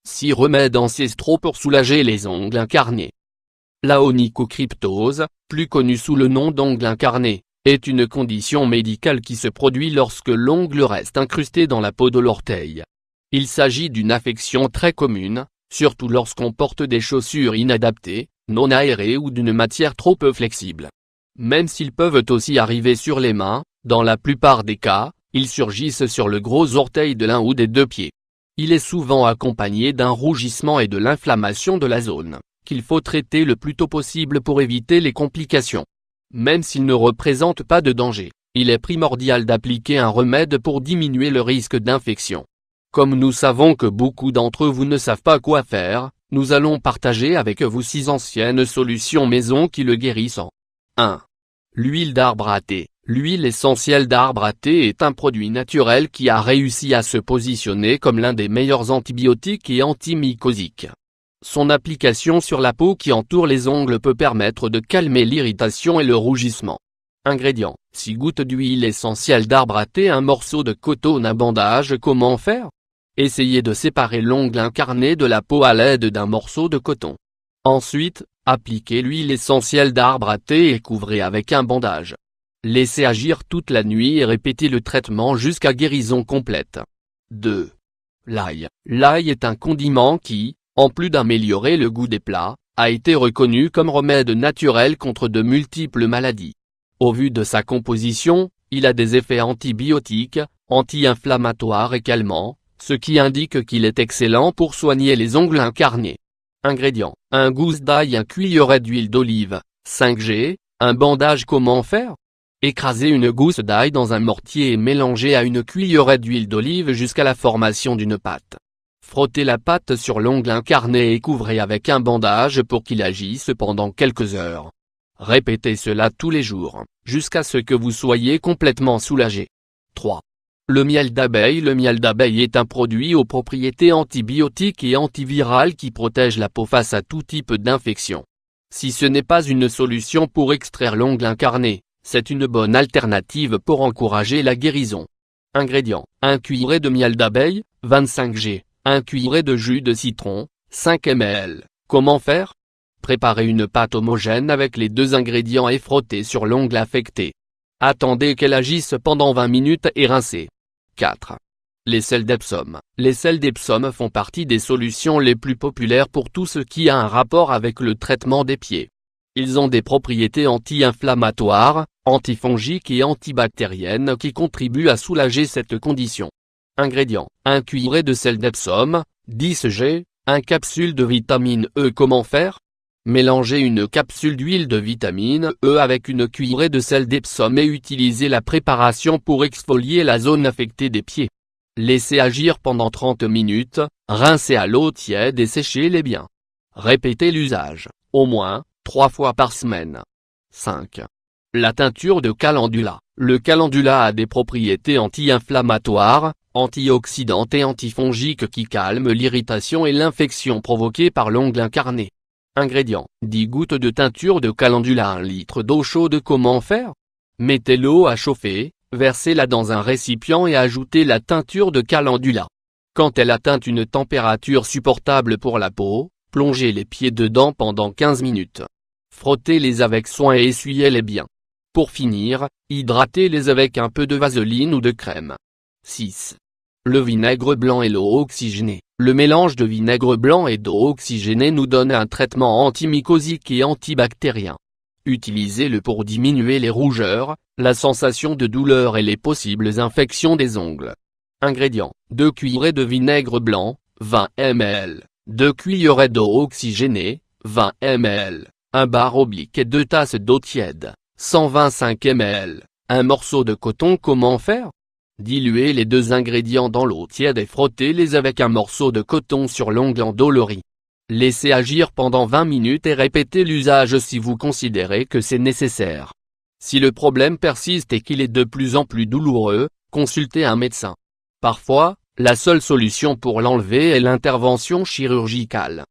6 remèdes ancestraux pour soulager les ongles incarnés. La onychocryptose, plus connue sous le nom d'ongle incarné, est une condition médicale qui se produit lorsque l'ongle reste incrusté dans la peau de l'orteil. Il s'agit d'une affection très commune, surtout lorsqu'on porte des chaussures inadaptées, non aérées ou d'une matière trop peu flexible. Même s'ils peuvent aussi arriver sur les mains, dans la plupart des cas, ils surgissent sur le gros orteil de l'un ou des deux pieds. Il est souvent accompagné d'un rougissement et de l'inflammation de la zone, qu'il faut traiter le plus tôt possible pour éviter les complications. Même s'il ne représente pas de danger, il est primordial d'appliquer un remède pour diminuer le risque d'infection. Comme nous savons que beaucoup d'entre vous ne savent pas quoi faire, nous allons partager avec vous 6 anciennes solutions maison qui le guérissent. 1. L'huile d'arbre à thé. L'huile essentielle d'arbre à thé est un produit naturel qui a réussi à se positionner comme l'un des meilleurs antibiotiques et antimycosiques. Son application sur la peau qui entoure les ongles peut permettre de calmer l'irritation et le rougissement. Ingrédients: 6 gouttes d'huile essentielle d'arbre à thé, un morceau de coton, un bandage. Comment faire? Essayez de séparer l'ongle incarné de la peau à l'aide d'un morceau de coton. Ensuite, appliquez l'huile essentielle d'arbre à thé et couvrez avec un bandage. Laissez agir toute la nuit et répétez le traitement jusqu'à guérison complète. 2. L'ail. L'ail est un condiment qui, en plus d'améliorer le goût des plats, a été reconnu comme remède naturel contre de multiples maladies. Au vu de sa composition, il a des effets antibiotiques, anti-inflammatoires et calmants, ce qui indique qu'il est excellent pour soigner les ongles incarnés. Ingrédients: 1 gousse d'ail, 1 cuilleret d'huile d'olive, 5 g, un bandage. Comment faire? Écrasez une gousse d'ail dans un mortier et mélangez à une cuillerée d'huile d'olive jusqu'à la formation d'une pâte. Frottez la pâte sur l'ongle incarné et couvrez avec un bandage pour qu'il agisse pendant quelques heures. Répétez cela tous les jours, jusqu'à ce que vous soyez complètement soulagé. 3. Le miel d'abeille. Le miel d'abeille est un produit aux propriétés antibiotiques et antivirales qui protège la peau face à tout type d'infection. Si ce n'est pas une solution pour extraire l'ongle incarné, c'est une bonne alternative pour encourager la guérison. Ingrédients: 1 cuillerée de miel d'abeille, 25 g, 1 cuillerée de jus de citron, 5 ml. Comment faire? Préparez une pâte homogène avec les 2 ingrédients et frottez sur l'ongle affecté. Attendez qu'elle agisse pendant 20 minutes et rincez. 4. Les sels d'Epsom. Les sels d'Epsom font partie des solutions les plus populaires pour tout ce qui a un rapport avec le traitement des pieds. Ils ont des propriétés anti-inflammatoires, antifongiques et antibactériennes qui contribuent à soulager cette condition. Ingrédients: 1 cuillerée de sel d'Epsom, 10 g, 1 capsule de vitamine E. Comment faire? Mélangez une capsule d'huile de vitamine E avec une cuillerée de sel d'Epsom et utilisez la préparation pour exfolier la zone affectée des pieds. Laissez agir pendant 30 minutes, rincez à l'eau tiède et séchez-les bien. Répétez l'usage, au moins 3 fois par semaine. 5. La teinture de calendula. Le calendula a des propriétés anti-inflammatoires, antioxydantes et antifongiques qui calment l'irritation et l'infection provoquée par l'ongle incarné. Ingrédients: 10 gouttes de teinture de calendula, 1 litre d'eau chaude. Comment faire? Mettez l'eau à chauffer, versez-la dans un récipient et ajoutez la teinture de calendula. Quand elle atteint une température supportable pour la peau, plongez les pieds dedans pendant 15 minutes. Frottez-les avec soin et essuyez-les bien. Pour finir, hydratez-les avec un peu de vaseline ou de crème. 6. Le vinaigre blanc et l'eau oxygénée. Le mélange de vinaigre blanc et d'eau oxygénée nous donne un traitement antimycosique et antibactérien. Utilisez-le pour diminuer les rougeurs, la sensation de douleur et les possibles infections des ongles. Ingrédients: 2 cuillerées de vinaigre blanc, 20 ml, 2 cuillerées d'eau oxygénée, 20 ml, 1 bar oblique et 2 tasses d'eau tiède, 125 ml, un morceau de coton. Comment faire? Diluez les 2 ingrédients dans l'eau tiède et frottez-les avec un morceau de coton sur l'ongle endolori. Laissez agir pendant 20 minutes et répétez l'usage si vous considérez que c'est nécessaire. Si le problème persiste et qu'il est de plus en plus douloureux, consultez un médecin. Parfois, la seule solution pour l'enlever est l'intervention chirurgicale.